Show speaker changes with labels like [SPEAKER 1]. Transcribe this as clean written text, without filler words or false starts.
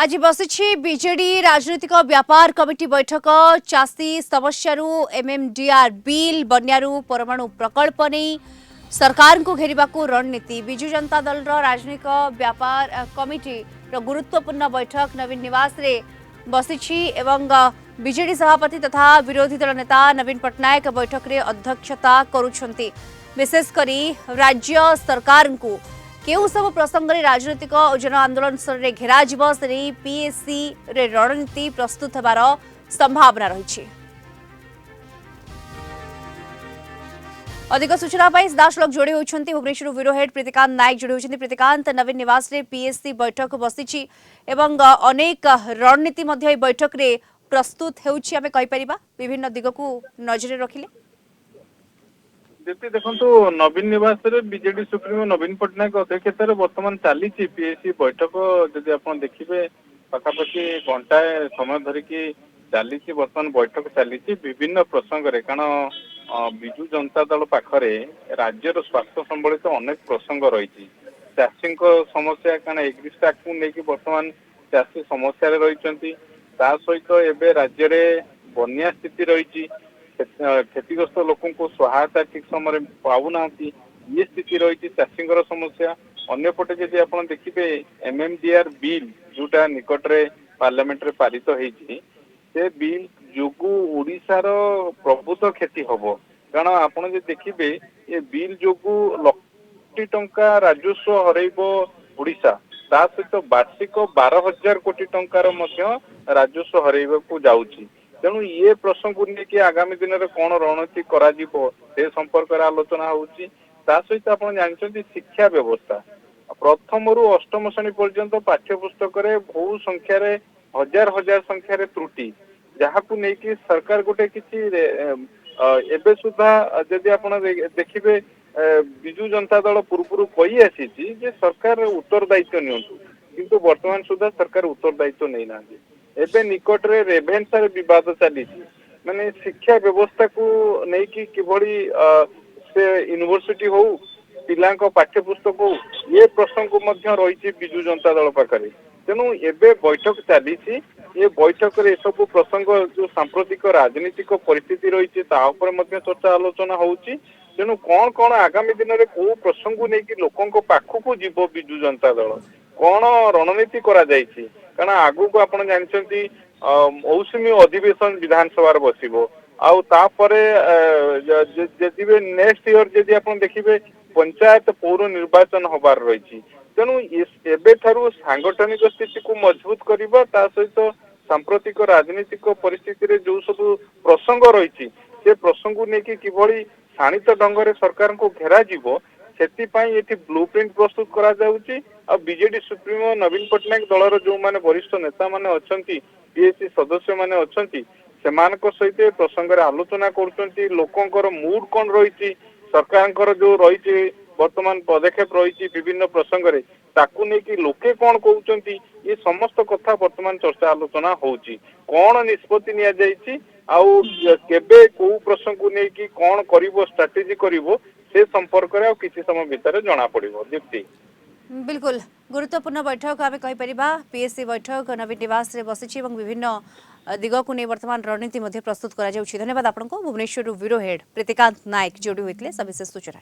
[SPEAKER 1] आज बसी बीजेडी राजनैतिक व्यापार कमिटी बैठक चाषी समस्या एमएमडीआर बिल बन्यारू परमाणु प्रकल्प नहीं सरकार को घेरने को रणनीति विजु जनता दल राजनैतिक व्यापार कमिटी गुरुत्वपूर्ण बैठक नवीन निवास रे बसी बीजेडी सभापति तथा विरोधी दल नेता नवीन पट्टनायक बैठक रे अध्यक्षता करुछंती। विशेषकर राज्य सरकार को केउ सब प्रसंग में राजनैतिक जन आंदोलन स्तर में घेरा से पीएससी रे रणनीति प्रस्तुत होबार संभावना रही। अधिक सूचना दास लोग जोड़ी होती भुवनेश्वर ब्यूरो हेड प्रीतिकांत नायक जोड़ी होती। प्रीतिकांत, नवीन निवास रे पीएससी बैठक बसी अनेक रणनीति बैठक रे प्रस्तुत होउछि आमे कहि परिबा विभिन्न दिग को नजर रखिले।
[SPEAKER 2] दीप्ति देखु नवीन निवास बीजेडी सुप्रीमो नवीन पट्टनायक अध्यक्षतार बर्तमान चली पीएससी बैठक जदि आप देखिए पाखापाखि घंटाए समय धरिकी चली बर्तमान बैठक चली विभिन्न प्रसंग रे कारण विजु जनता दल पाखरे राज्यर स्वास्थ्य संबलित अनेक प्रसंग रही चाषी समस्या कारण एग्रीस्टा को लेकिन बर्तमान चाषी समस्या रही सहित एवं राज्य में बन्या स्थिति रही क्षतिग्रस्त लोक सहायता ठीक समय पाऊना ये स्थिति रही चाषी समस्या अंपटे जदि आप देखिए एमएमडीआर बिल जोटा निकटरे पार्लियामेंट रे पारित होती से बिल जोगु ओडिशार प्रभुत क्षति हम कारण आपड़ देखिए ये बिल जोगु लक्षी टंका राजस्व हरइब ओडिशा ता सहित वार्षिक 12,000 कोटी टंकार राजस्व हरइबा जाउछि। तेणु ये प्रसंग को लेकिन आगामी दिन में कौन रणनीति से संपर्क में आलोचना होती सहित आप जानते शिक्षा व्यवस्था प्रथम रु अष्टम श्रेणी पर्यंत पाठ्यपुस्तक बहु संख्यार हजार हजार संख्यार त्रुटि जहाँ को लेकिन सरकार गोटे किसी एबे सुधा जदि आप देखिए विजु जनता दल पूर्व कही आसी सरकार उत्तरदायित्व नियंतु किंतु वर्तमान सुधा सरकार उत्तरदायित्व नहीं ना एबे निकट रे रेभेन्सा रे विवाद चली माने शिक्षा व्यवस्था को लेकिन किभली से यूनिवर्सिटी हो पिलांको पाठ्यपुस्तक हो ये प्रसंग को मध्य रही विजु जनता दल पाखरे। तेणु एबे बैठक चली ये बैठक रे सब प्रसंग जो सांप्रतिक राजनीतिक परिस्थिति रही चर्चा आलोचना होउची। तेणु कौन कौन आगामी दिन में कौ प्रसंग को लेकिन लोकों पाखक जीव विजु जनता दल कौन रणनीति करा जायछि कारण आगु को आपण जानछंती मौसुमी अधिवेशन विधानसभा बसिबो आउ तापरे जदि नेक्स्ट ईयर जदि आपण देखिबे पंचायत पौर निर्वाचन होबार रही। तेणु एबे थारु सांगठनिक स्थिति को मजबूत करिबा ता सहित सांप्रतिक राजनीतिक परिस्थिति रे जो सब प्रसंग रही से प्रसंग को लेकिन किभली शाणित ढंग से सरकार को घेरा जीवो सेतिपाई एठी ब्लूप्रिंट प्रस्तुत करा जाउची। आ बीजेडी सुप्रीमो नवीन पट्टनायक दलर जो माने वरिष्ठ नेता माने अछंती पीएससी सदस्य माने अछंती सेमानक सहित प्रसंग रे आलोचना करछंती लोकंकर मूड कोन रही सरकारंकर जो रही वर्तमान पदक्षेप रही विभिन्न प्रसंग रे ताकू नेकी लोके कोन कहउचंती ये समस्त कथा वर्तमान चर्चा आलोचना होउची कोन निष्पत्ति निया जाईची आउ केबे को प्रसंग को नेकी कोन करिवो स्ट्रेटजी करिवो से संपर्क रे किसी समय भीतर जना पड़िबो। दीप्ति
[SPEAKER 1] बिल्कुल गुरुत्वपूर्ण बैठक आम कहीपर पीएससी बैठक नवीन निवास रे बसी विभिन्न दिग को नहीं वर्तमान रणनीति प्रस्तुत करा। धन्यवाद आपको भुवनेश्वर ब्यूरो हेड प्रीतिकांत नायक जोड़ी होते सविशेष सूचना।